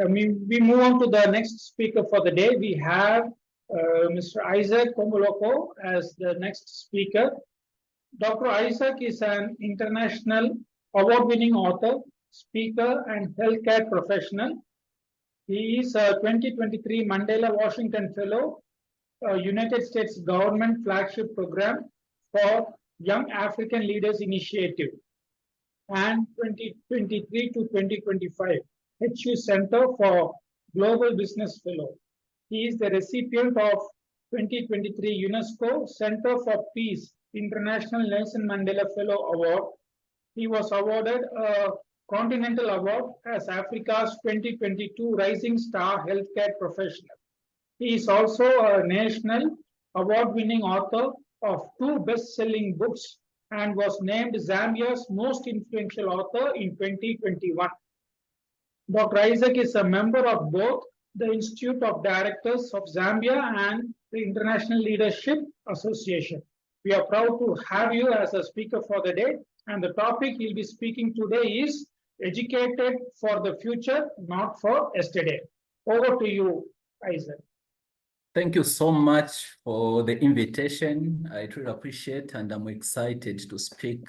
We move on to the next speaker for the day. We have Mr. Isaac Pomboloka as the next speaker. Dr. Isaac is an international award-winning author, speaker, and healthcare professional. He is a 2023 Mandela Washington Fellow, United States Government Flagship Program for Young African Leaders Initiative, and 2023 to 2025 HU Center for Global Business Fellow. He is the recipient of 2023 UNESCO Center for Peace International Nelson Mandela Fellow Award. He was awarded a Continental Award as Africa's 2022 Rising Star Healthcare Professional. He is also a national award-winning author of 2 best-selling books and was named Zambia's most influential author in 2021. Dr. Isaac is a member of both the Institute of Directors of Zambia and the International Leadership Association. We are proud to have you as a speaker for the day, and the topic he'll be speaking today is Educated for the Future, Not for Yesterday. Over to you, Isaac. Thank you so much for the invitation. I truly appreciate, and I'm excited to speak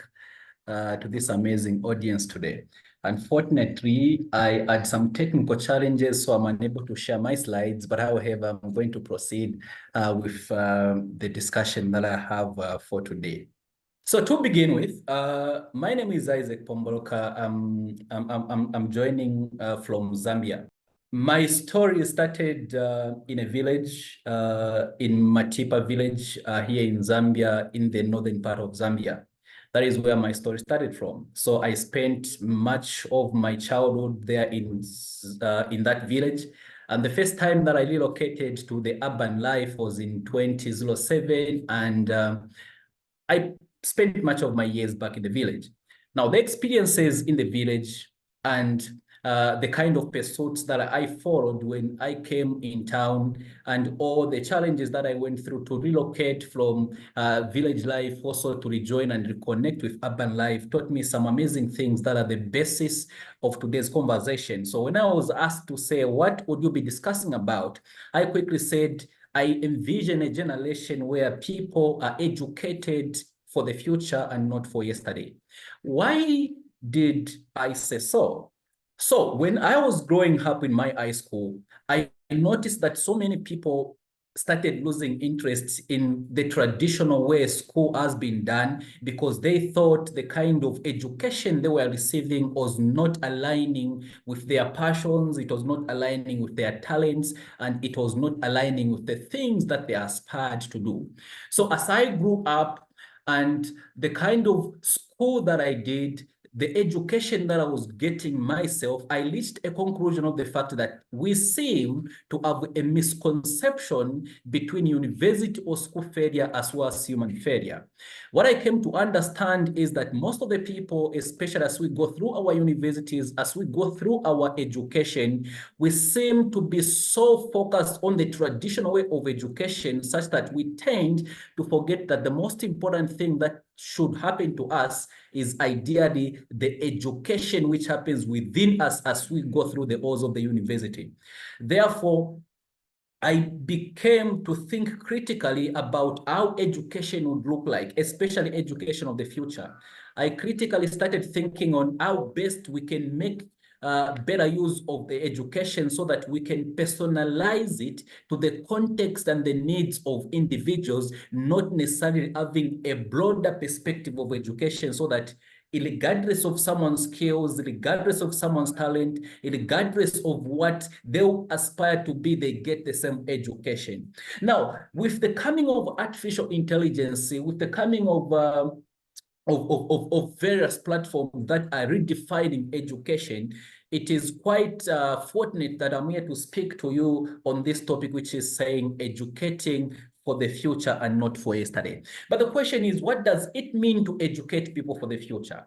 to this amazing audience today. Unfortunately, I had some technical challenges, so I'm unable to share my slides, but however, I'm going to proceed with the discussion that I have for today. So to begin with, my name is Isaac Pomboloka. I'm joining from Zambia. My story started in a village, in Matipa village here in Zambia, in the northern part of Zambia. That is where my story started from. So I spent much of my childhood there in that village. And the first time that I relocated to the urban life was in 2007. And I spent much of my years back in the village. Now, the experiences in the village and the kind of pursuits that I followed when I came in town and all the challenges that I went through to relocate from village life also to rejoin and reconnect with urban life taught me some amazing things that are the basis of today's conversation. So when I was asked to say, what would you be discussing about? I quickly said, I envision a generation where people are educated for the future and not for yesterday. Why did I say so? So when I was growing up in my high school, I noticed that so many people started losing interest in the traditional way school has been done because they thought the kind of education they were receiving was not aligning with their passions, it was not aligning with their talents, and it was not aligning with the things that they aspired to do. So as I grew up and the kind of school that I did, the education that I was getting myself, I reached a conclusion of the fact that we seem to have a misconception between university or school failure as well as human failure. What I came to understand is that most of the people, especially as we go through our universities, as we go through our education, we seem to be so focused on the traditional way of education such that we tend to forget that the most important thing that should happen to us is ideally the education which happens within us as we go through the halls of the university. Therefore, I became to think critically about how education would look like, especially education of the future. I critically started thinking on how best we can make better use of the education so that we can personalize it to the context and the needs of individuals, not necessarily having a broader perspective of education so that regardless of someone's skills, regardless of someone's talent, regardless of what they aspire to be, they get the same education. Now, with the coming of artificial intelligence, with the coming of various platforms that are redefining education, it is quite fortunate that I'm here to speak to you on this topic, which is saying educating for the future and not for yesterday. But the question is, what does it mean to educate people for the future?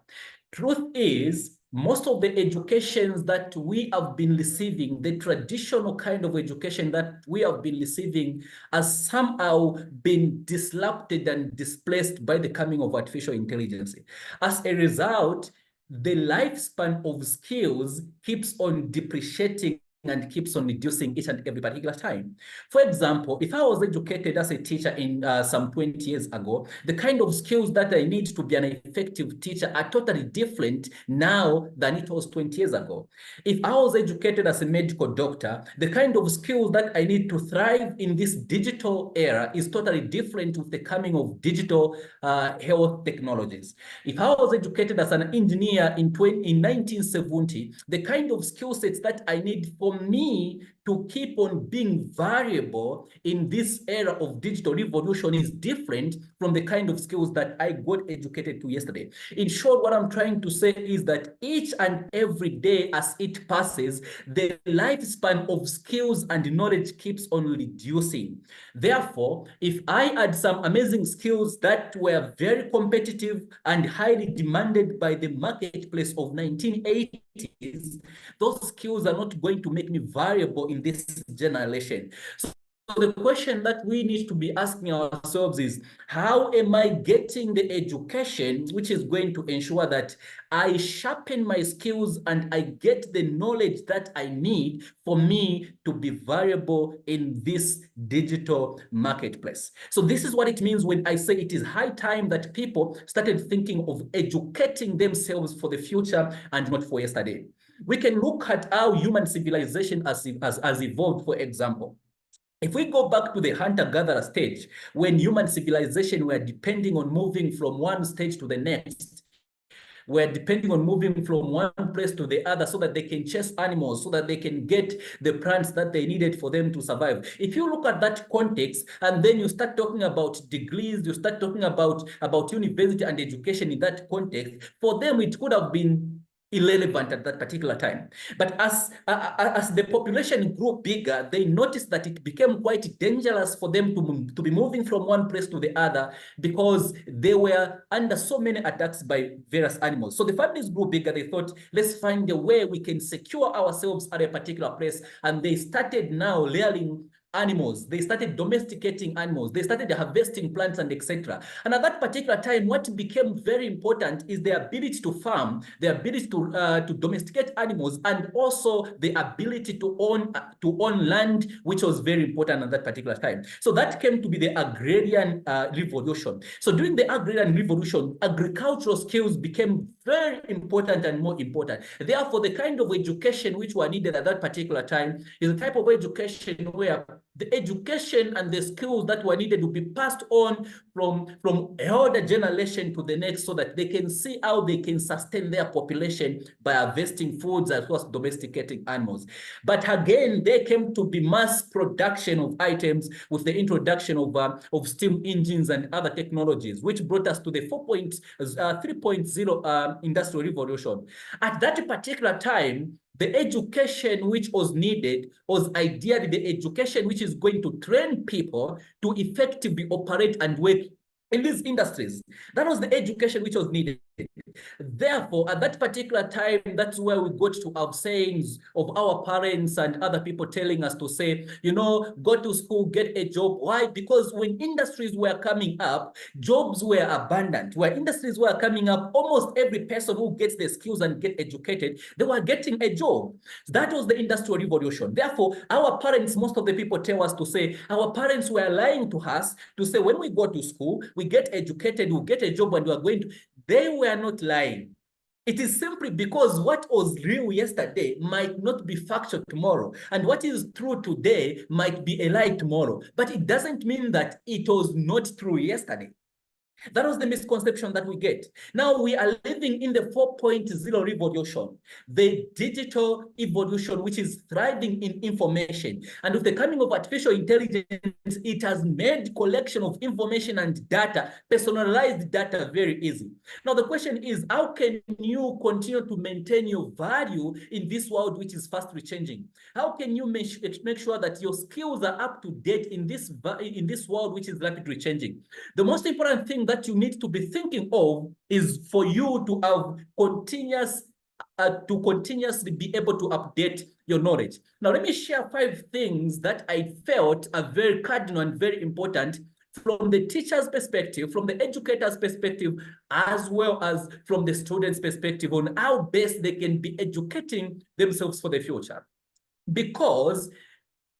Truth is, most of the educations that we have been receiving, the traditional kind of education that we have been receiving, has somehow been disrupted and displaced by the coming of artificial intelligence. As a result, the lifespan of skills keeps on depreciating and keeps on reducing each and every particular time. For example, if I was educated as a teacher in some 20 years ago, the kind of skills that I need to be an effective teacher are totally different now than it was 20 years ago. If I was educated as a medical doctor, the kind of skills that I need to thrive in this digital era is totally different with the coming of digital health technologies. If I was educated as an engineer in 1970, the kind of skill sets that I need for me to keep on being variable in this era of digital revolution is different from the kind of skills that I got educated to yesterday. In short, what I'm trying to say is that each and every day as it passes, the lifespan of skills and knowledge keeps on reducing. Therefore, if I had some amazing skills that were very competitive and highly demanded by the marketplace of 1980s, those skills are not going to make me variable in this generation. So the question that we need to be asking ourselves is, how am I getting the education which is going to ensure that I sharpen my skills and I get the knowledge that I need for me to be variable in this digital marketplace? So this is what it means when I say it is high time that people started thinking of educating themselves for the future and not for yesterday. We can look at how human civilization has evolved, for example. If we go back to the hunter-gatherer stage, when human civilization were depending on moving from one stage to the next, were depending on moving from one place to the other so that they can chase animals, so that they can get the plants that they needed for them to survive. If you look at that context, and then you start talking about degrees, you start talking about university and education in that context, for them it could have been irrelevant at that particular time. But as the population grew bigger, they noticed that it became quite dangerous for them to be moving from one place to the other because they were under so many attacks by various animals. So the families grew bigger. They thought, let's find a way we can secure ourselves at a particular place. And they started now rearing animals. They started domesticating animals. They started harvesting plants and etc. And at that particular time, what became very important is the ability to farm, the ability to domesticate animals, and also the ability to own land, which was very important at that particular time. So that came to be the agrarian revolution. So during the agrarian revolution, agricultural skills became very important and more important. Therefore, the kind of education which were needed at that particular time is the type of education where the education and the skills that were needed to be passed on from elder generation to the next so that they can see how they can sustain their population by harvesting foods as well as domesticating animals. But again, there came to be mass production of items with the introduction of steam engines and other technologies, which brought us to the 3.0 industrial revolution. At that particular time, the education which was needed was ideally the education which is going to train people to effectively operate and work in these industries. That was the education which was needed. Therefore, at that particular time, that's where we got to have sayings of our parents and other people telling us to say, you know, go to school, get a job. Why? Because when industries were coming up, jobs were abundant. Where industries were coming up, almost every person who gets the skills and get educated, they were getting a job. That was the industrial revolution. Therefore, our parents, most of the people tell us to say, our parents were lying to us to say, when we go to school, we get educated, we get a job, and we are going to. They were not lying. It is simply because what was real yesterday might not be factual tomorrow. And what is true today might be a lie tomorrow. But it doesn't mean that it was not true yesterday. That was the misconception that we get. Now we are living in the 4.0 revolution, the digital evolution, which is thriving in information. And with the coming of artificial intelligence, it has made collection of information and data, personalized data, very easy. Now the question is, how can you continue to maintain your value in this world which is fastly changing? How can you make sure that your skills are up to date in this world which is rapidly changing? The most important thing that you need to be thinking of is for you to have continuously be able to update your knowledge. Now, let me share 5 things that I felt are very cardinal and very important from the teacher's perspective, from the educator's perspective, as well as from the student's perspective on how best they can be educating themselves for the future. because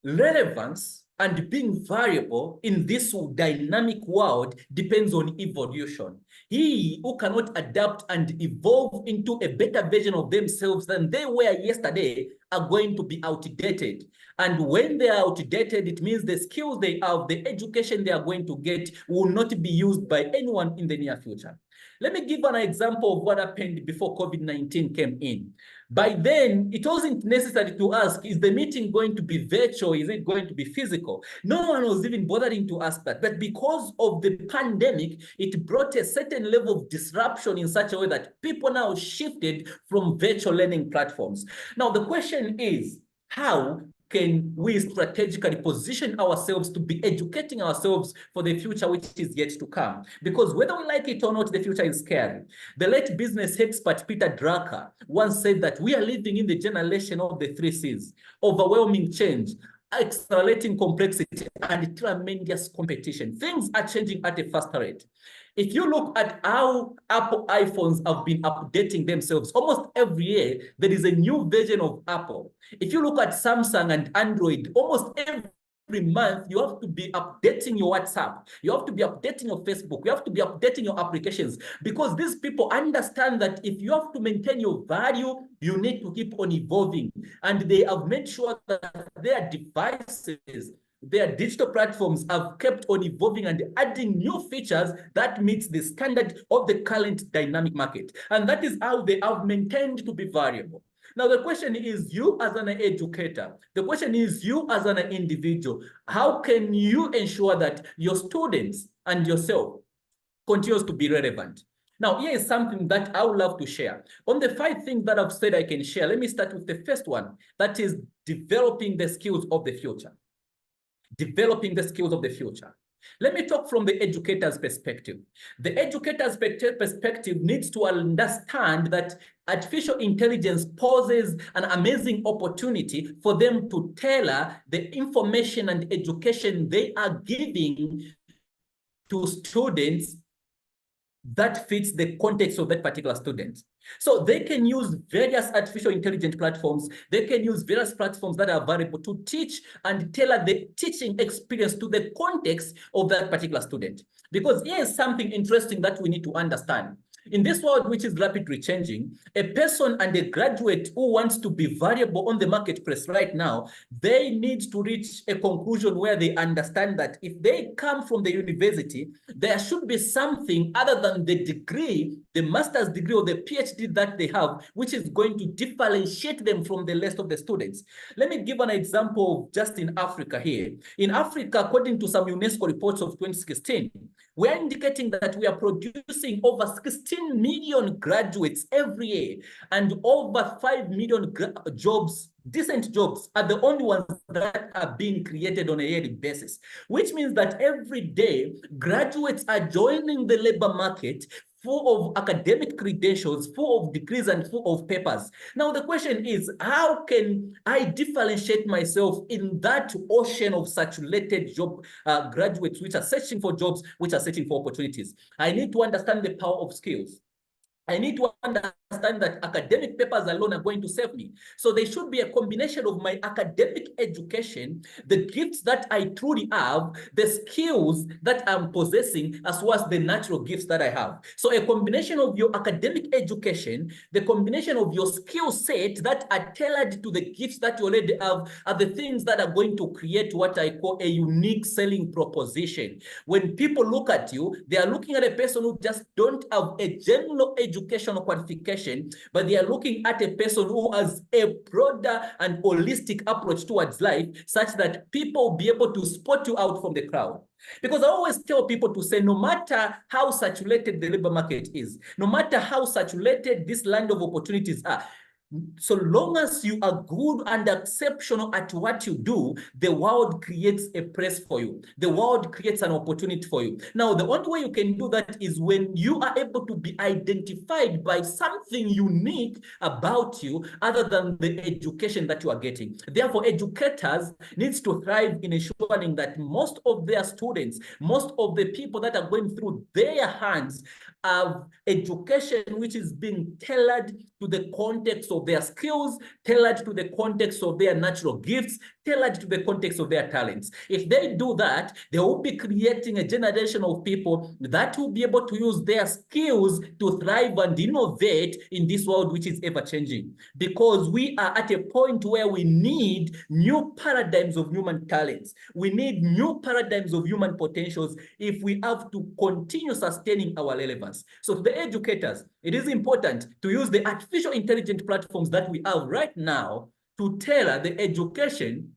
relevance and being variable in this dynamic world depends on evolution. He who cannot adapt and evolve into a better version of themselves than they were yesterday are going to be outdated. And when they are outdated, it means the skills they have, the education they are going to get will not be used by anyone in the near future. Let me give an example of what happened before COVID-19 came in. By then, it wasn't necessary to ask, is the meeting going to be virtual? Is it going to be physical? No one was even bothering to ask that. But because of the pandemic, it brought a certain level of disruption in such a way that people now shifted from virtual learning platforms. Now, the question is, how can we strategically position ourselves to be educating ourselves for the future which is yet to come? Because whether we like it or not, the future is scary. The late business expert Peter Drucker once said that we are living in the generation of the 3 C's: overwhelming change, accelerating complexity, and tremendous competition. Things are changing at a faster rate. If you look at how Apple iPhones have been updating themselves, almost every year, there is a new version of Apple. If you look at Samsung and Android, almost every month, you have to be updating your WhatsApp. You have to be updating your Facebook. You have to be updating your applications, because these people understand that if you have to maintain your value, you need to keep on evolving. And they have made sure that their devices, their digital platforms have kept on evolving and adding new features that meets the standard of the current dynamic market. And that is how they have maintained to be variable. Now, the question is, you as an educator, the question is, you as an individual, how can you ensure that your students and yourself continues to be relevant? Now, here is something that I would love to share. On the 5 things that I've said I can share, let me start with the first one, that is developing the skills of the future. Developing the skills of the future. Let me talk from the educator's perspective. The educator's perspective needs to understand that artificial intelligence poses an amazing opportunity for them to tailor the information and education they are giving to students that fits the context of that particular student. So they can use various artificial intelligence platforms. They can use various platforms that are available to teach and tailor the teaching experience to the context of that particular student. Because here's something interesting that we need to understand. In this world, which is rapidly changing, a person and a graduate who wants to be valuable on the marketplace right now, they need to reach a conclusion where they understand that if they come from the university, there should be something other than the degree, the master's degree or the PhD that they have, which is going to differentiate them from the rest of the students. Let me give an example of just in Africa here. In Africa, according to some UNESCO reports of 2016, we are indicating that we are producing over 16 million graduates every year, and over 5 million jobs, decent jobs, are the only ones that are being created on a yearly basis, which means that every day graduates are joining the labor market full of academic credentials, full of degrees and full of papers. Now, the question is, how can I differentiate myself in that ocean of saturated job graduates which are searching for jobs, which are searching for opportunities? I need to understand the power of skills. I need to understand that academic papers alone are going to save me. So there should be a combination of my academic education, the gifts that I truly have, the skills that I'm possessing, as well as the natural gifts that I have. So a combination of your academic education, the combination of your skill set that are tailored to the gifts that you already have, are the things that are going to create what I call a unique selling proposition. When people look at you, they are looking at a person who just don't have a general educational qualification, but they are looking at a person who has a broader and holistic approach towards life, such that people will be able to spot you out from the crowd. Because I always tell people to say, no matter how saturated the labor market is, no matter how saturated this land of opportunities are, so long as you are good and exceptional at what you do, the world creates a place for you. The world creates an opportunity for you. Now, the only way you can do that is when you are able to be identified by something unique about you other than the education that you are getting. Therefore, educators need to thrive in ensuring that most of their students, most of the people that are going through their hands have education which is being tailored to the context of their skills, tailored to the context of their natural gifts, tailored to the context of their talents. If they do that, they will be creating a generation of people that will be able to use their skills to thrive and innovate in this world which is ever changing. Because we are at a point where we need new paradigms of human talents. We need new paradigms of human potentials if we have to continue sustaining our relevance. So to the educators, it is important to use the artificial intelligence platforms that we have right now to tailor the education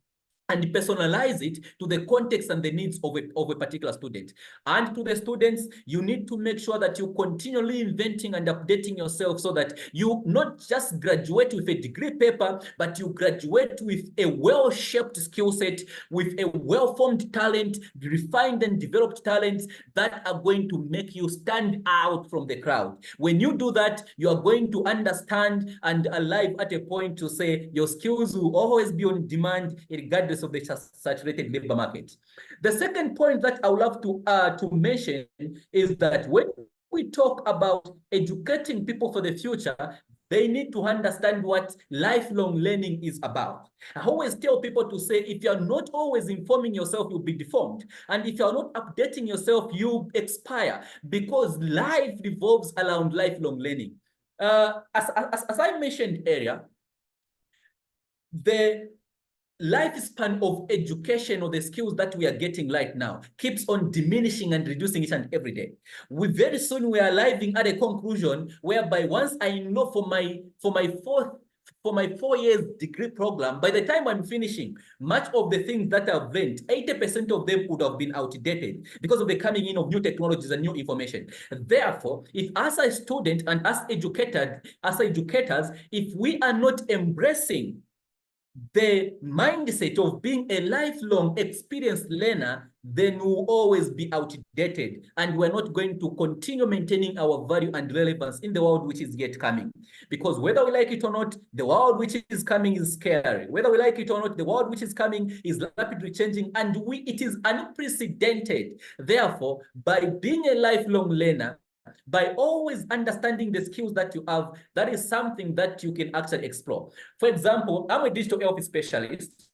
and personalize it to the context and the needs of a particular student. And to the students, you need to make sure that you continually inventing and updating yourself so that you not just graduate with a degree paper, but you graduate with a well-shaped skill set, with a well-formed talent, refined and developed talents that are going to make you stand out from the crowd. When you do that, you are going to understand and arrive at a point to say your skills will always be on demand regardless of the saturated labor market. The second point that I would love to mention is that when we talk about educating people for the future, they need to understand what lifelong learning is about. I always tell people to say, if you're not always informing yourself, you'll be deformed. And if you're not updating yourself, you expire, because life revolves around lifelong learning. As I mentioned earlier, the lifespan of education or the skills that we are getting right now keeps on diminishing and reducing each and every day. Very soon we are arriving at a conclusion whereby once I know for my 4 years degree program, by the time I'm finishing, much of the things that I've learned, 80% of them would have been outdated because of the coming in of new technologies and new information. Therefore, if as a student and as educators, if we are not embracing the mindset of being a lifelong experienced learner, then we'll always be outdated, and we're not going to continue maintaining our value and relevance in the world which is yet coming. Because whether we like it or not, the world which is coming is scary. Whether we like it or not, the world which is coming is rapidly changing, and it is unprecedented. Therefore, by being a lifelong learner, by always understanding the skills that you have, that is something that you can actually explore. For example, I'm a digital health specialist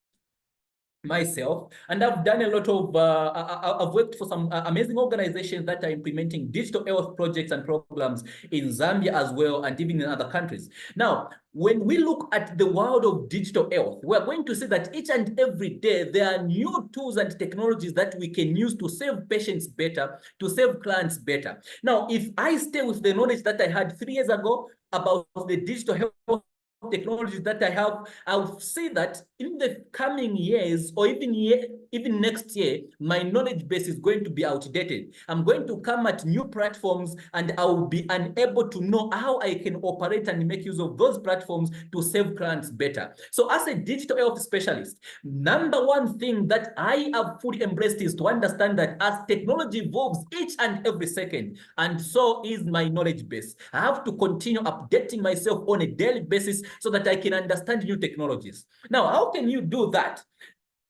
myself, and I've done a lot of, I've worked for some amazing organizations that are implementing digital health projects and programs in Zambia as well, and even in other countries. Now, when we look at the world of digital health, we're going to see that each and every day, there are new tools and technologies that we can use to serve patients better, to serve clients better. Now, if I stay with the knowledge that I had 3 years ago about the digital health technologies that I have, I'll see that in the coming years or even next year, my knowledge base is going to be outdated. I'm going to come at new platforms, and I will be unable to know how I can operate and make use of those platforms to serve clients better. So as a digital health specialist, number one thing that I have fully embraced is to understand that as technology evolves each and every second, and so is my knowledge base. I have to continue updating myself on a daily basis so that I can understand new technologies. Now, how can you do that?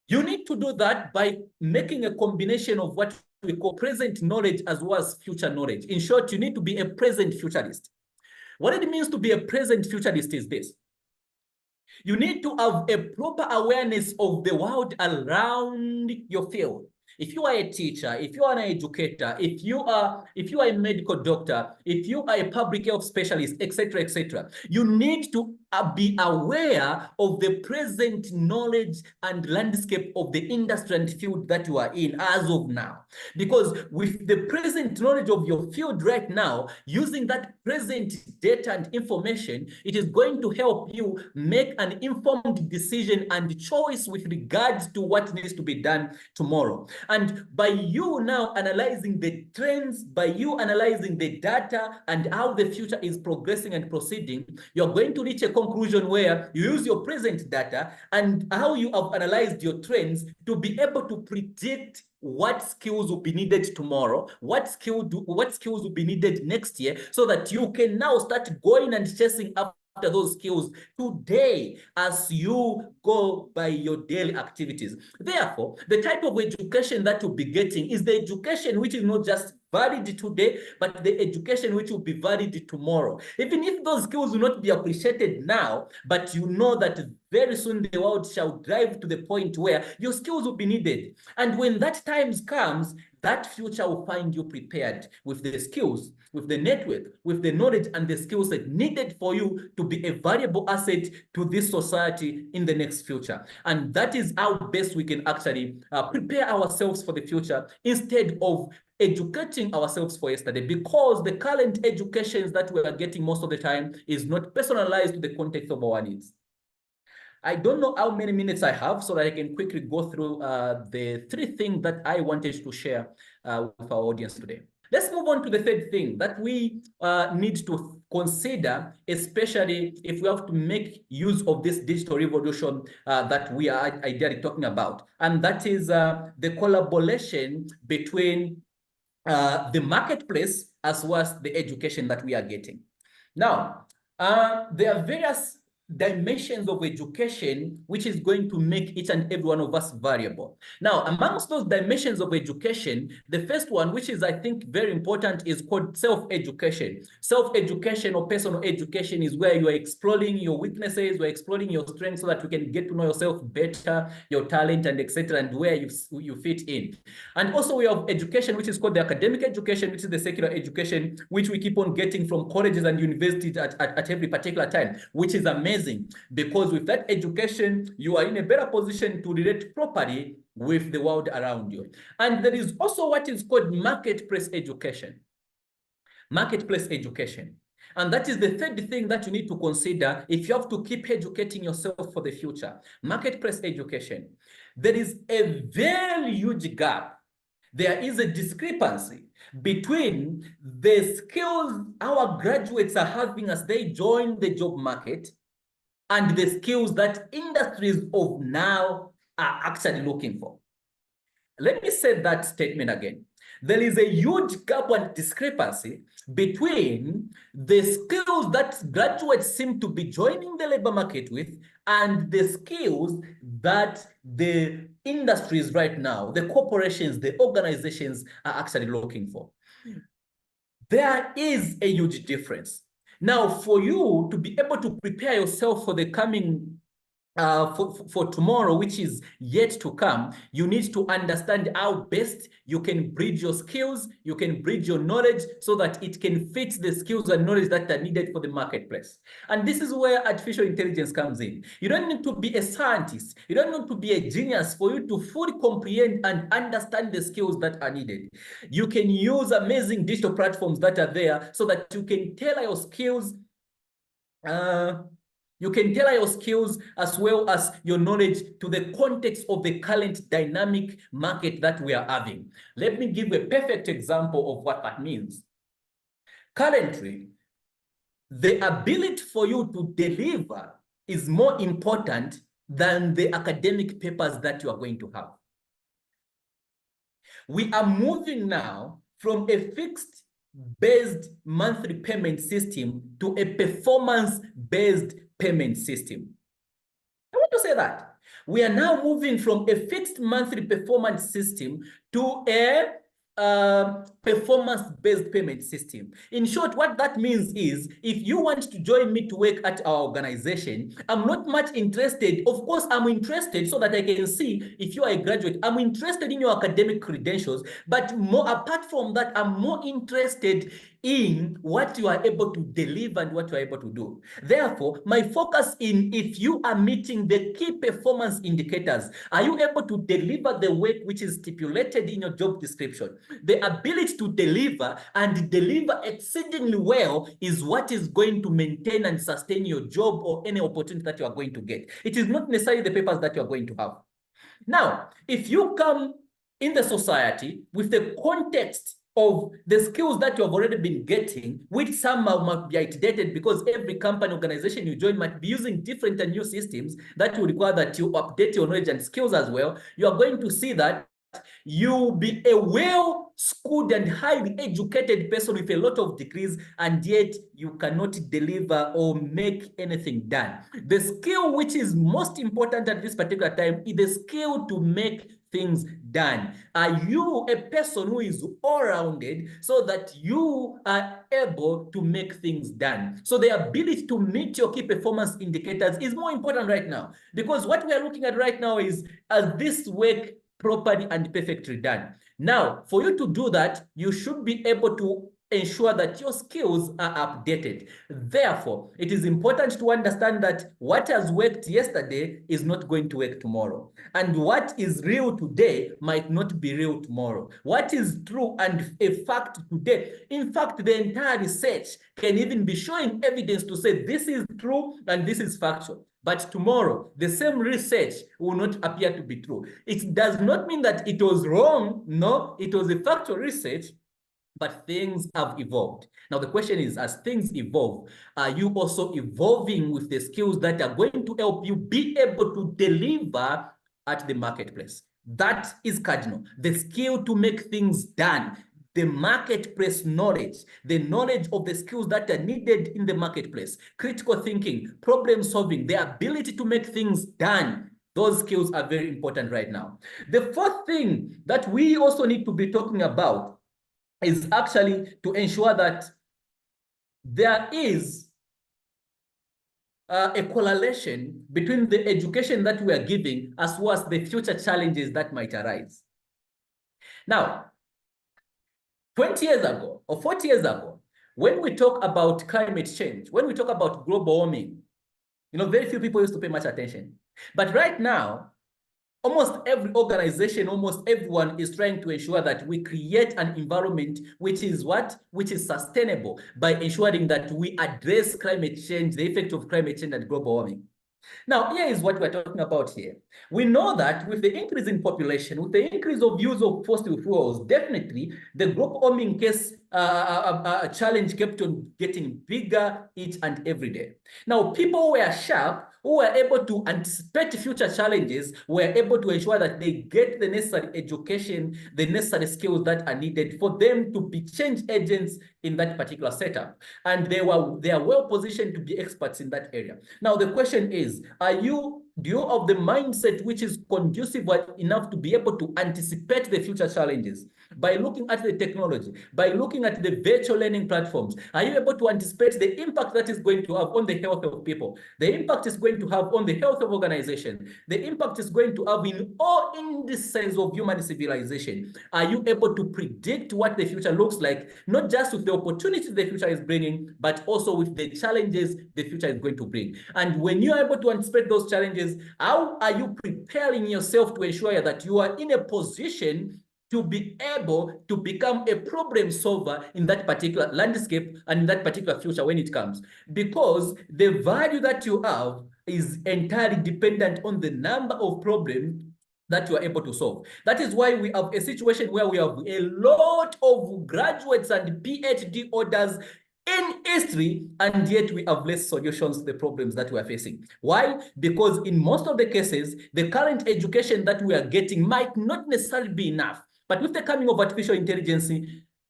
You need to do that by making a combination of what we call present knowledge as well as future knowledge. In short, you need to be a present futurist. What it means to be a present futurist is this. You need to have a proper awareness of the world around your field. If you are a teacher, if you are an educator, if you are a medical doctor, if you are a public health specialist, etc., you need to be aware of the present knowledge and landscape of the industry and field that you are in as of now. Because with the present knowledge of your field right now, using that present data and information, it is going to help you make an informed decision and choice with regards to what needs to be done tomorrow. And by you now analyzing the trends, by you analyzing the data and how the future is progressing and proceeding, you're going to reach a conclusion where you use your present data and how you have analyzed your trends to be able to predict what skills will be needed tomorrow, what skills will be needed next year, so that you can now start going and chasing after those skills today as you go by your daily activities. Therefore, the type of education that you'll be getting is the education which is not just valid today, but the education which will be valid tomorrow. Even if those skills will not be appreciated now, but you know that very soon the world shall drive to the point where your skills will be needed. And when that time comes, that future will find you prepared with the skills, with the network, with the knowledge and the skills that needed for you to be a valuable asset to this society in the next future. And that is how best we can actually prepare ourselves for the future instead of educating ourselves for yesterday, because the current educations that we are getting most of the time is not personalized to the context of our needs. I don't know how many minutes I have so that I can quickly go through the three things that I wanted to share with our audience today. Let's move on to the third thing that we need to consider, especially if we have to make use of this digital revolution that we are ideally talking about. And that is the collaboration between the marketplace as well as the education that we are getting. Now, there are various dimensions of education which is going to make each and every one of us valuable. Now, amongst those dimensions of education, the first one, which is I think very important, is called self-education. Self-education or personal education is where you are exploring your weaknesses, you're exploring your strengths so that you can get to know yourself better, your talent and etc., and where you fit in. And also we have education, which is called the academic education, which is the secular education, which we keep on getting from colleges and universities at every particular time, which is amazing, because with that education, you are in a better position to relate properly with the world around you. And there is also what is called marketplace education. Marketplace education. And that is the third thing that you need to consider if you have to keep educating yourself for the future. Marketplace education. There is a very huge gap. There is a discrepancy between the skills our graduates are having as they join the job market and the skills that industries of now are actually looking for. Let me say that statement again. There is a huge gap and discrepancy between the skills that graduates seem to be joining the labor market with and the skills that the industries right now, the corporations, the organizations are actually looking for. There is a huge difference. Now, for you to be able to prepare yourself for the coming for tomorrow, which is yet to come, you need to understand how best you can bridge your skills, you can bridge your knowledge so that it can fit the skills and knowledge that are needed for the marketplace. And this is where artificial intelligence comes in. You don't need to be a scientist, you don't need to be a genius for you to fully comprehend and understand the skills that are needed. You can use amazing digital platforms that are there so that you can tailor your skills as well as your knowledge to the context of the current dynamic market that we are having. Let me give a perfect example of what that means. Currently, the ability for you to deliver is more important than the academic papers that you are going to have. We are moving now from a fixed-based monthly payment system to a performance-based payment system. I want to say that. We are now moving from a fixed monthly performance system to a performance-based payment system. In short, what that means is, if you want to join me to work at our organization, I'm not much interested. Of course, I'm interested so that I can see if you are a graduate. I'm interested in your academic credentials, but more apart from that, I'm more interested in what you are able to deliver and what you are able to do. Therefore, my focus in if you are meeting the key performance indicators, are you able to deliver the work which is stipulated in your job description? The ability to deliver and deliver exceedingly well is what is going to maintain and sustain your job or any opportunity that you are going to get. It is not necessarily the papers that you are going to have. Now, if you come in the society with the context of the skills that you have already been getting, which somehow might be outdated because every company organization you join might be using different and new systems that will require that you update your knowledge and skills as well, you are going to see that you'll be a well-schooled and highly educated person with a lot of degrees, and yet you cannot deliver or make anything done. The skill which is most important at this particular time is the skill to make things done? Are you a person who is all-rounded so that you are able to make things done? So the ability to meet your key performance indicators is more important right now, because what we are looking at right now is this work properly and perfectly done. Now, for you to do that, you should be able to ensure that your skills are updated. Therefore, it is important to understand that what has worked yesterday is not going to work tomorrow. And what is real today might not be real tomorrow. What is true and a fact today, in fact, the entire research can even be showing evidence to say this is true and this is factual. But tomorrow, the same research will not appear to be true. It does not mean that it was wrong. No, it was a factual research, but things have evolved. Now, the question is, as things evolve, are you also evolving with the skills that are going to help you be able to deliver at the marketplace? That is cardinal. The skill to make things done, the marketplace knowledge, the knowledge of the skills that are needed in the marketplace, critical thinking, problem solving, the ability to make things done. Those skills are very important right now. The fourth thing that we also need to be talking about is actually to ensure that there is a correlation between the education that we are giving as well as the future challenges that might arise. Now, 20 years ago or 40 years ago, when we talk about climate change, when we talk about global warming, very few people used to pay much attention. But right now, almost every organization, almost everyone is trying to ensure that we create an environment which is what? Which is sustainable by ensuring that we address climate change, the effect of climate change and global warming. Now, here is what we're talking about here. We know that with the increase in population, with the increase of use of fossil fuels, definitely the global warming case challenge kept on getting bigger each and every day. Now, people were sharp, who were able to anticipate future challenges, were able to ensure that they get the necessary education, the necessary skills that are needed for them to be change agents in that particular setup. And they are well positioned to be experts in that area. Now, the question is, do you have the mindset which is conducive enough to be able to anticipate the future challenges? By looking at the technology, by looking at the virtual learning platforms, are you able to anticipate the impact that is going to have on the health of people? The impact is going to have on the health of organization. The impact is going to have in all indices of human civilization. Are you able to predict what the future looks like, not just with the opportunities the future is bringing, but also with the challenges the future is going to bring? And when you are able to anticipate those challenges, how are you preparing yourself to ensure that you are in a position to be able to become a problem solver in that particular landscape and in that particular future when it comes? Because the value that you have is entirely dependent on the number of problems that you are able to solve. That is why we have a situation where we have a lot of graduates and PhD holders in history, and yet we have less solutions to the problems that we are facing. Why? Because in most of the cases, the current education that we are getting might not necessarily be enough. But with the coming of artificial intelligence,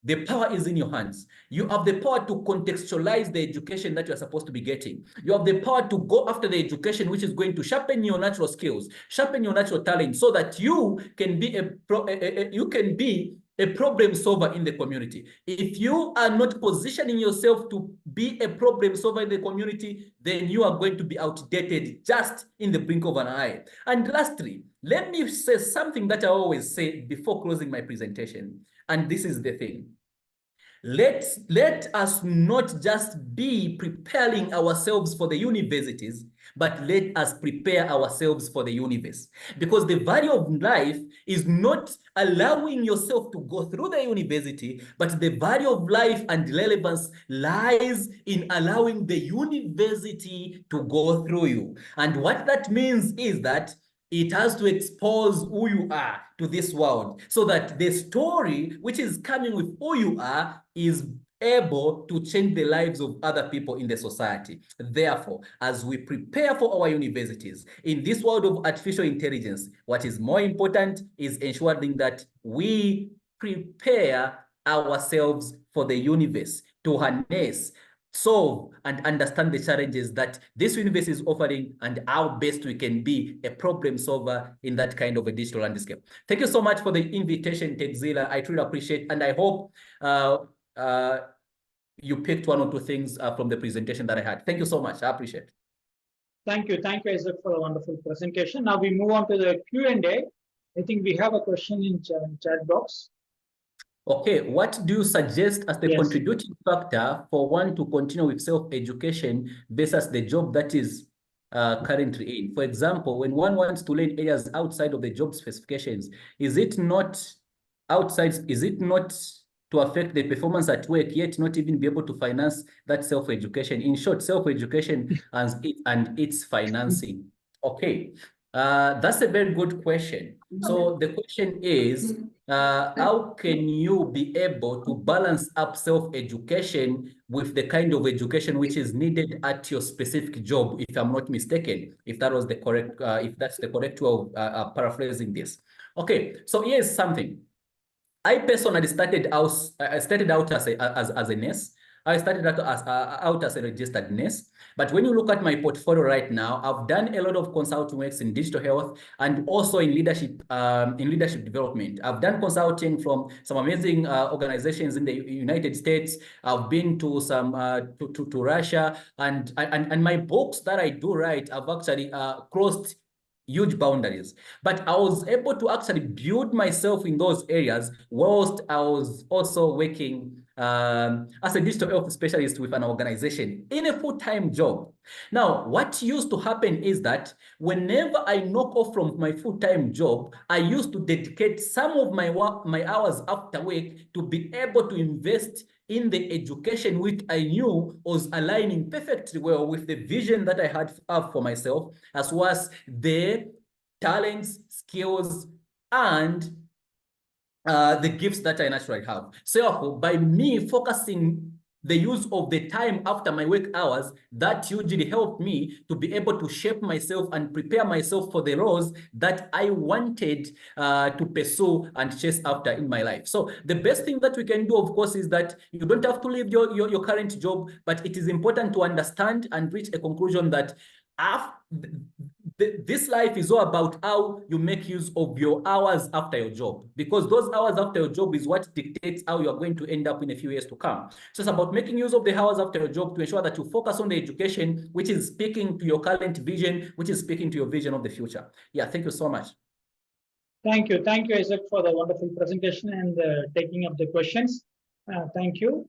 the power is in your hands. You have the power to contextualize the education that you're supposed to be getting. You have the power to go after the education which is going to sharpen your natural skills, sharpen your natural talent, so that you can be a problem solver in the community. If you are not positioning yourself to be a problem solver in the community, then you are going to be outdated just in the blink of an eye. And lastly, let me say something that I always say before closing my presentation. And this is the thing. Let us not just be preparing ourselves for the universities, but let us prepare ourselves for the universe. Because the value of life is not allowing yourself to go through the university, but the value of life and relevance lies in allowing the university to go through you. And what that means is that it has to expose who you are to this world, so that the story which is coming with who you are is able to change the lives of other people in the society. Therefore, as we prepare for our universities in this world of artificial intelligence, what is more important is ensuring that we prepare ourselves for the universe to harness solve and understand the challenges that this university is offering and how best we can be a problem solver in that kind of a digital landscape. Thank you so much for the invitation, Texila. I truly appreciate, and I hope you picked one or two things from the presentation that I had. Thank you so much. I appreciate it. Thank you, Isaac, for a wonderful presentation. Now we move on to the Q&A. I think we have a question in chat box. Okay, what do you suggest as the Yes. contributing factor for one to continue with self-education versus the job that is currently in? For example, when one wants to learn areas outside of the job specifications, is it not to affect the performance at work, yet not even be able to finance that self-education? In short, self-education and its financing. Okay, that's a very good question. So the question is, how can you be able to balance up self-education with the kind of education which is needed at your specific job, if I'm not mistaken, if that was the correct, if that's the correct way of paraphrasing this. Okay, so here's something. I personally started out as a nurse. I started out as a registered nurse. But when you look at my portfolio right now, I've done a lot of consulting works in digital health and also in leadership development. I've done consulting from some amazing organizations in the United States. I've been to some to Russia, and my books that I do write have actually crossed huge boundaries, but I was able to actually build myself in those areas whilst I was also working as a digital health specialist with an organization in a full-time job. Now, what used to happen is that whenever I knock off from my full-time job, I used to dedicate some of my hours after work to be able to invest in the education which I knew was aligning perfectly well with the vision that I had for myself, as well as the talents, skills, and the gifts that I naturally have. So by me focusing the use of the time after my work hours, that usually helped me to be able to shape myself and prepare myself for the roles that I wanted to pursue and chase after in my life. So the best thing that we can do, of course, is that you don't have to leave your current job, but it is important to understand and reach a conclusion that this life is all about how you make use of your hours after your job, because those hours after your job is what dictates how you are going to end up in a few years to come. So it's about making use of the hours after your job to ensure that you focus on the education, which is speaking to your current vision, which is speaking to your vision of the future. Yeah, thank you so much. Thank you, Isaac, for the wonderful presentation and taking up the questions. Thank you.